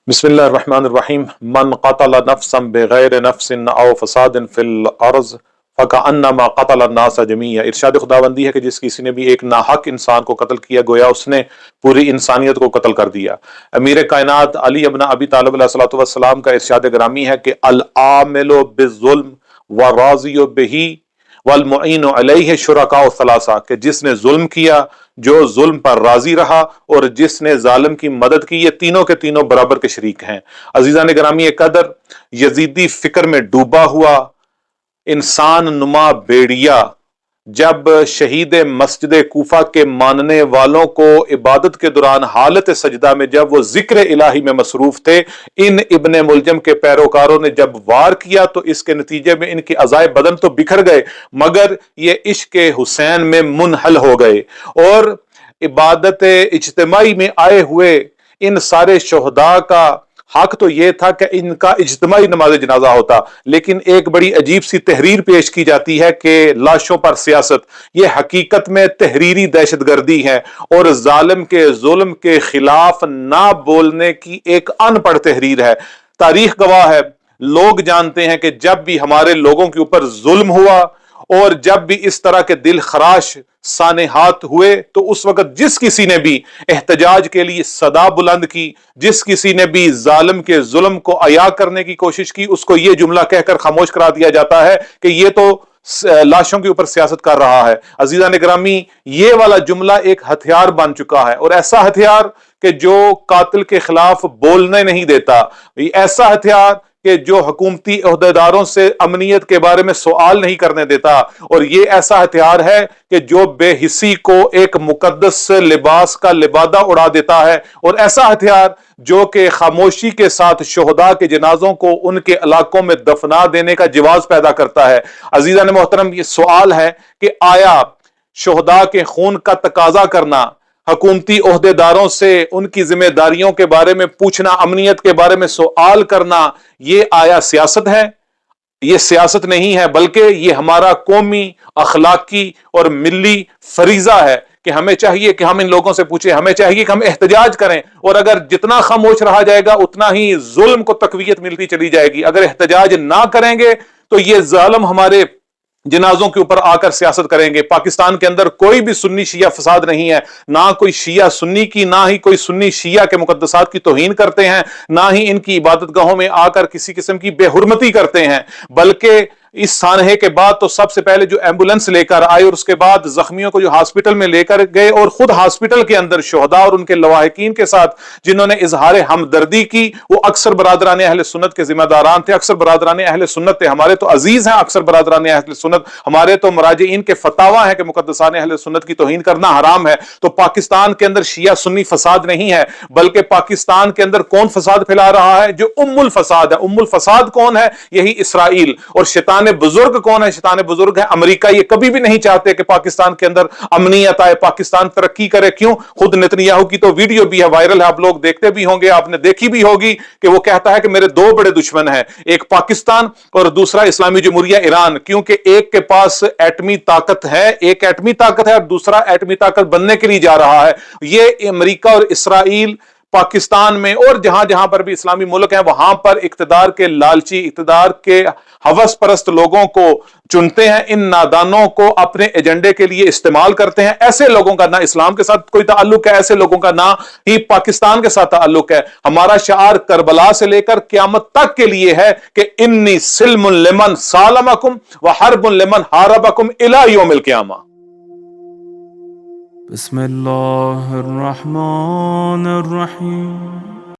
बिस्मिल्लाहिर्रहमानिर्रहीम। मन क़तल नफ्सन बिग़ैर नफ्सिन औ फ़सादिन फ़िल अर्ज़ फ़कअन्नमा क़तल अन्नास जमीआ। इरशाद खुदाबंदी है कि जिस किसी ने भी एक नाहक इंसान को कत्ल किया गोया उसने पूरी इंसानियत को कत्ल कर दिया। अमीर कायनात अली इब्न अबी तालिब अलैहिस्सलातु वस्सलाम का इरशाद ग्रामी है कि अल आमिलु बिज़्ज़ुल्म व राज़ियु बिही वल मुईनु अलैहि शुरकाउ सलासा, कि जिसने जुल्म किया, जो जुल्म पर राजी रहा और जिसने जालिम की मदद की, ये तीनों के तीनों बराबर के शरीक हैं। अजीजान ग्रामी कदर, यजीदी फिक्र में डूबा हुआ इंसान नुमा बेड़िया जब शहीद मस्जिद कूफा के मानने वालों को इबादत के दौरान हालत सजदा में जब वो जिक्र इलाही में मसरूफ थे, इन इब्ने मुलजम के पैरोकारों ने जब वार किया तो इसके नतीजे में इनके अज़ाए बदन तो बिखर गए मगर ये इश्क हुसैन में मुनहल हो गए। और इबादत इज्तिमाई में आए हुए इन सारे शोहदा का हक तो यह था कि इनका इज्तिमाई नमाज जनाजा होता, लेकिन एक बड़ी अजीब सी तहरीर पेश की जाती है कि लाशों पर सियासत। यह हकीकत में तहरीरी दहशतगर्दी है और जालिम के जुल्म के खिलाफ ना बोलने की एक अनपढ़ तहरीर है। तारीख गवाह है, लोग जानते हैं कि जब भी हमारे लोगों के ऊपर जुल्म हुआ और जब भी इस तरह के दिल खराश सानेहात हुए तो उस वक्त जिस किसी ने भी एहतजाज के लिए सदा बुलंद की, जिस किसी ने भी जालिम के जुल्म को अया करने की कोशिश की, उसको यह जुमला कहकर खामोश करा दिया जाता है कि यह तो लाशों के ऊपर सियासत कर रहा है। अजीजा निगरामी, ये वाला जुमला एक हथियार बन चुका है और ऐसा हथियार कि जो कातिल के खिलाफ बोलने नहीं देता, ऐसा हथियार कि जो हुकूमती अहदेदारों से अमनियत के बारे में सवाल नहीं करने देता, और ये ऐसा हथियार है कि जो बेहिसी को एक मुकद्दस लिबास का लिबादा उड़ा देता है, और ऐसा हथियार जो कि खामोशी के साथ शोहदा के जनाजों को उनके इलाकों में दफना देने का जवाज पैदा करता है। अजीजा ने मोहतरम, ये सवाल है कि आया शोहदा के खून का तकाजा करना, हुकूमती ओहदेदारों से उनकी जिम्मेदारियों के बारे में पूछना, अमनियत के बारे में सवाल करना, ये आया सियासत है? ये सियासत नहीं है, बल्कि ये हमारा कौमी अखलाकी और मिली फरीजा है कि हमें चाहिए कि हम इन लोगों से पूछें, हमें चाहिए कि हम एहतजाज करें, और अगर जितना खामोश रहा जाएगा उतना ही जुल्म को तकवीयत मिलती चली जाएगी। अगर एहतजाज ना करेंगे तो ये जालिम हमारे जनाजों के ऊपर आकर सियासत करेंगे। पाकिस्तान के अंदर कोई भी सुन्नी शिया फसाद नहीं है, ना कोई शिया सुन्नी की, ना ही कोई सुन्नी शिया के मुकद्दसात की तौहीन करते हैं, ना ही इनकी इबादत गाहों में आकर किसी किस्म की बेहुरमती करते हैं। बल्कि इस सानहे के बाद तो सबसे पहले जो एम्बुलेंस लेकर आए और उसके बाद जख्मियों को जो हॉस्पिटल में लेकर गए, और खुद हॉस्पिटल के अंदर शोहदा और उनके लवाहिकीन के साथ जिन्होंने इजहार हमदर्दी की, वो अक्सर बरादरान अहले सुन्नत के जिम्मेदारान थे, अक्सर बरादरान अहले सुन्नत थे। हमारे तो अजीज हैं अक्सर बरादरान अहले सुन्नत, हमारे तो मराजिईन के फतावा है कि मुकद्दसान अहले सुन्नत की तौहीन करना हराम है। तो पाकिस्तान के अंदर शिया सुन्नी फसाद नहीं है, बल्कि पाकिस्तान के अंदर कौन फसाद फैला रहा है? जो उम्मुल फसाद है। उम्मुल फसाद कौन है? यही इसराइल। और शैतान बुजुर्ग कौन है? शैतान बुजुर्ग है अमेरिका। ये कभी भी नहीं चाहते कि पाकिस्तान के अंदर अमनियत आए, पाकिस्तान तरक्की करे। क्यों? खुद नेतन्याहू की तो वीडियो भी है, वायरल है, आप लोग देखते भी होंगे, आपने देखी भी होगी, कि वो कहता है कि मेरे दो बड़े दुश्मन हैं, एक पाकिस्तान और दूसरा इस्लामी जमहूरिया ईरान, क्योंकि एक के पास एटमी ताकत है, एक एटमी ताकत है और दूसरा एटमी ताकत बनने के लिए जा रहा है। ये अमेरिका और इसराइल पाकिस्तान में और जहां जहां पर भी इस्लामी मुल्क हैं वहां पर इक्तदार के लालची, इक्तदार के हवस परस्त लोगों को चुनते हैं, इन नादानों को अपने एजेंडे के लिए इस्तेमाल करते हैं। ऐसे लोगों का ना इस्लाम के साथ कोई ताल्लुक है, ऐसे लोगों का ना ही पाकिस्तान के साथ ताल्लुक है। हमारा शार करबला से लेकर क़यामत तक के लिए है कि इन्नी सिल्मुन लिमन सालमकुम व हर्बुन लिमन हारबकुम इला यौमिल क़ियामा। बिस्मिल्लाहिर्रहमानिर्रहीम।